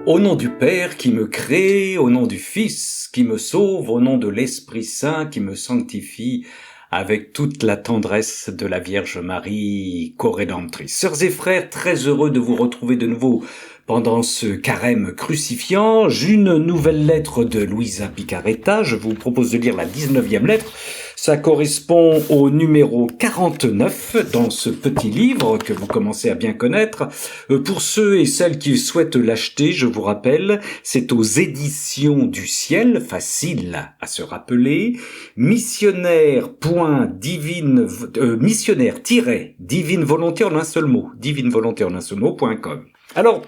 Au nom du Père qui me crée, au nom du Fils qui me sauve, au nom de l'Esprit Saint qui me sanctifie, avec toute la tendresse de la Vierge Marie, co-rédemptrice. Sœurs et frères, très heureux de vous retrouver de nouveau pendant ce carême crucifiant. Une nouvelle lettre de Luisa Picaretta. Je vous propose de lire la 19e lettre. Ça correspond au numéro 49 dans ce petit livre que vous commencez à bien connaître. Pour ceux et celles qui souhaitent l'acheter, je vous rappelle, c'est aux éditions du ciel, facile à se rappeler, missionnaire-divine volonté en un seul mot, divinevolonté.com. Alors,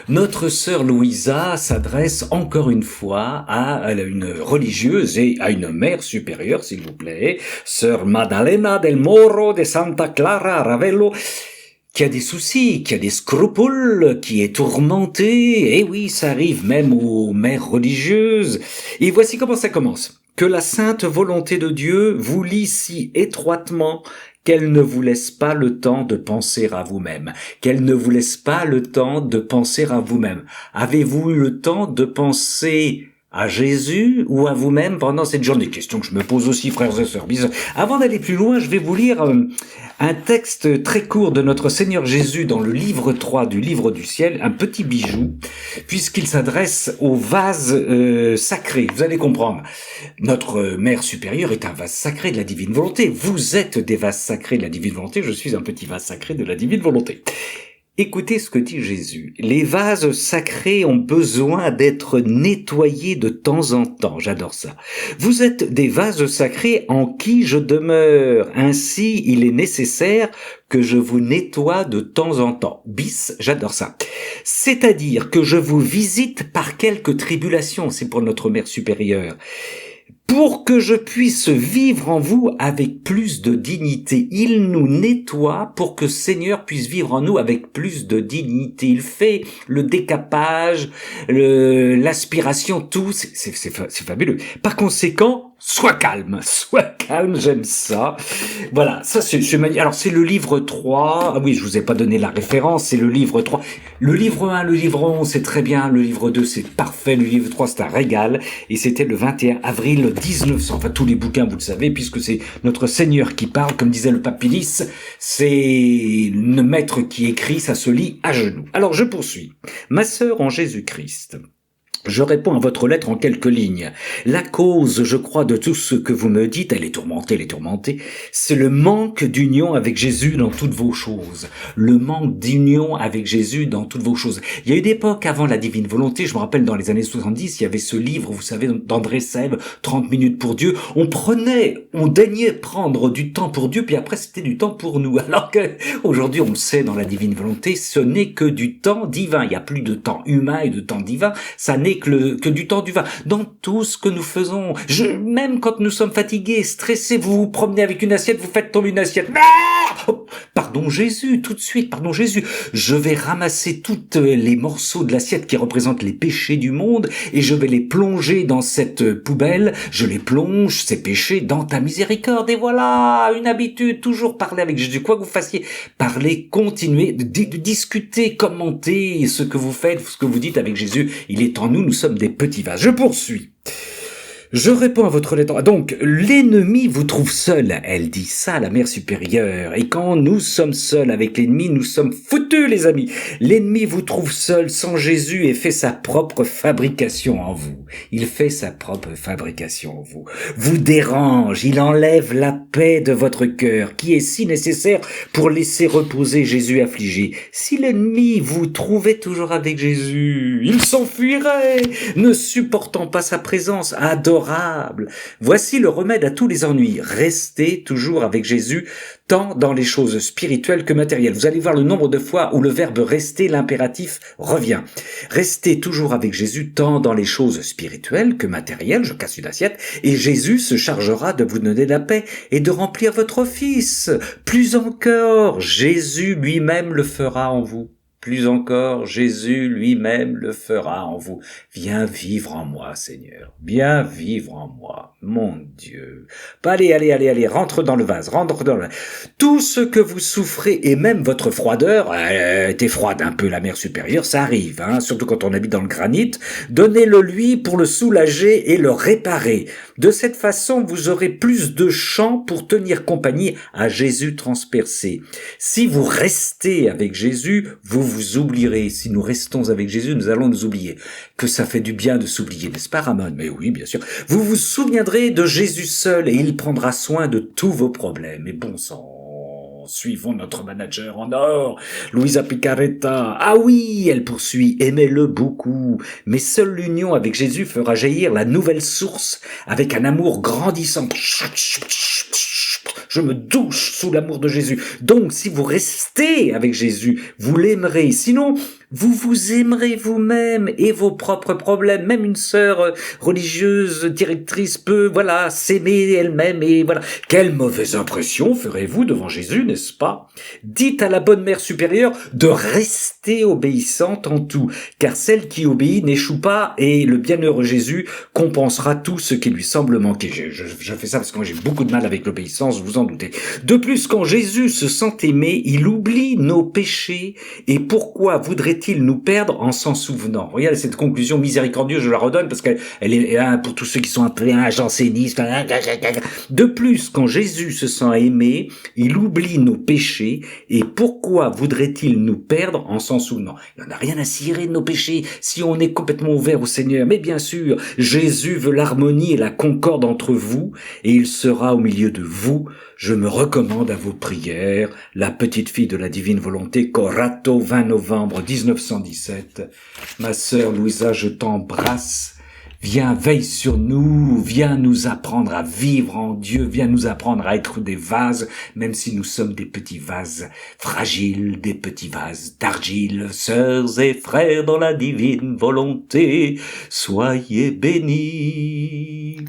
notre sœur Louisa s'adresse encore une fois à une religieuse et à une mère supérieure, s'il vous plaît, sœur Maddalena del Moro de Santa Clara Ravello, qui a des soucis, qui a des scrupules, qui est tourmentée. Et oui, ça arrive même aux mères religieuses. Et voici comment ça commence. Que la sainte volonté de Dieu vous lie si étroitement qu'elle ne vous laisse pas le temps de penser à vous-même. Qu'elle ne vous laisse pas le temps de penser à vous-même. Avez-vous eu le temps de penser à Jésus ou à vous-même pendant cette journée? Question que je me pose aussi, frères et sœurs. Avant d'aller plus loin, je vais vous lire un texte très court de notre Seigneur Jésus dans le livre 3 du livre du ciel, un petit bijou, puisqu'il s'adresse au vase sacré. Vous allez comprendre. Notre Mère supérieure est un vase sacré de la divine volonté. Vous êtes des vases sacrés de la divine volonté. Je suis un petit vase sacré de la divine volonté. Écoutez ce que dit Jésus. Les vases sacrés ont besoin d'être nettoyés de temps en temps. J'adore ça. Vous êtes des vases sacrés en qui je demeure. Ainsi, il est nécessaire que je vous nettoie de temps en temps. Bis, j'adore ça. C'est-à-dire que je vous visite par quelques tribulations. C'est pour notre Mère supérieure. Pour que je puisse vivre en vous avec plus de dignité. Il nous nettoie pour que Seigneur puisse vivre en nous avec plus de dignité. Il fait le décapage, l'aspiration, tout. C'est fabuleux. Par conséquent, sois calme, j'aime ça. Voilà, ça c'est magnifique. Alors c'est le livre 3, ah oui, je vous ai pas donné la référence, c'est le livre 3. Le livre 1, le livre 11, c'est très bien, le livre 2, c'est parfait, le livre 3, c'est un régal, et c'était le 21 avril 1900. Enfin, tous les bouquins, vous le savez, puisque c'est notre Seigneur qui parle, comme disait le pape Pilis, c'est le maître qui écrit, ça se lit à genoux. Alors, je poursuis. Ma sœur en Jésus-Christ, je réponds à votre lettre en quelques lignes. La cause, je crois, de tout ce que vous me dites, elle est tourmentée, c'est le manque d'union avec Jésus dans toutes vos choses. Le manque d'union avec Jésus dans toutes vos choses. Il y a eu une époque avant la divine volonté, je me rappelle dans les années 70, il y avait ce livre, vous savez, d'André Sèvres, 30 minutes pour Dieu. On daignait prendre du temps pour Dieu, puis après c'était du temps pour nous. Alors que aujourd'hui, on le sait, dans la divine volonté, ce n'est que du temps divin. Il n'y a plus de temps humain et de temps divin. Ça n'est que du temps divin. Dans tout ce que nous faisons, même quand nous sommes fatigués, stressés, vous vous promenez avec une assiette, vous faites tomber une assiette. Oh, pardon Jésus, tout de suite, pardon Jésus. Je vais ramasser toutes les morceaux de l'assiette qui représentent les péchés du monde et je vais les plonger dans cette poubelle. Je les plonge, ces péchés, dans ta miséricorde. Et voilà, une habitude, toujours parler avec Jésus. Quoi que vous fassiez, parler, continuer, discuter, commenter ce que vous faites, ce que vous dites avec Jésus. Il est en nous sommes des petits vases. Je poursuis. Je réponds à votre lettre. Donc, l'ennemi vous trouve seul. Elle dit ça, la mère supérieure. Et quand nous sommes seuls avec l'ennemi, nous sommes foutus, les amis. L'ennemi vous trouve seul sans Jésus et fait sa propre fabrication en vous. Il fait sa propre fabrication en vous. Vous dérange. Il enlève la paix de votre cœur, qui est si nécessaire pour laisser reposer Jésus affligé. Si l'ennemi vous trouvait toujours avec Jésus, il s'enfuirait, ne supportant pas sa présence. Adorable. Voici le remède à tous les ennuis. Restez toujours avec Jésus, tant dans les choses spirituelles que matérielles. Vous allez voir le nombre de fois où le verbe rester, l'impératif, revient. Restez toujours avec Jésus, tant dans les choses spirituelles que matérielles. Je casse une assiette. Et Jésus se chargera de vous donner la paix et de remplir votre office. Plus encore, Jésus lui-même le fera en vous. Plus encore, Jésus lui-même le fera en vous. Viens vivre en moi, Seigneur. Viens vivre en moi, mon Dieu. Allez, rentre dans le vase, rentre dans le vase. Tout ce que vous souffrez, et même votre froideur, était froide un peu la mer supérieure, ça arrive, hein, surtout quand on habite dans le granit, donnez-le lui pour le soulager et le réparer. De cette façon, vous aurez plus de champ pour tenir compagnie à Jésus transpercé. Si vous restez avec Jésus, vous vous oublierez. Si nous restons avec Jésus, nous allons nous oublier. Que ça fait du bien de s'oublier, n'est-ce pas, Ramon? Mais oui, bien sûr. Vous vous souviendrez de Jésus seul et il prendra soin de tous vos problèmes. Et bon sang, suivons notre manager en or, Luisa Picaretta. Ah oui, elle poursuit, aimez-le beaucoup. Mais seule l'union avec Jésus fera jaillir la nouvelle source avec un amour grandissant. Je me douche sous l'amour de Jésus. Donc, si vous restez avec Jésus, vous l'aimerez. Sinon, vous vous aimerez vous-même et vos propres problèmes. Même une sœur religieuse, directrice peut, s'aimer elle-même et voilà. Quelle mauvaise impression ferez-vous devant Jésus, n'est-ce pas? Dites à la bonne mère supérieure de rester obéissante en tout, car celle qui obéit n'échoue pas et le bienheureux Jésus compensera tout ce qui lui semble manquer. Je fais ça parce que moi j'ai beaucoup de mal avec l'obéissance, vous en doutez. De plus, quand Jésus se sent aimé, il oublie nos péchés et pourquoi voudrait-il nous perdre en s'en souvenant? Regardez cette conclusion miséricordieuse, je la redonne parce qu'elle est pour tous ceux qui sont un peu jansénistes. De plus, quand Jésus se sent aimé, il oublie nos péchés et pourquoi voudrait-il nous perdre en s'en souvenant? Il n'en a rien à cirer de nos péchés si on est complètement ouvert au Seigneur. Mais bien sûr, Jésus veut l'harmonie et la concorde entre vous et il sera au milieu de vous. Je me recommande à vos prières. La petite fille de la divine volonté, Corato, 20 novembre 1917. Ma sœur Louisa, je t'embrasse. Viens, veille sur nous, viens nous apprendre à vivre en Dieu, viens nous apprendre à être des vases, même si nous sommes des petits vases fragiles, des petits vases d'argile. Sœurs et frères dans la divine volonté, soyez bénis.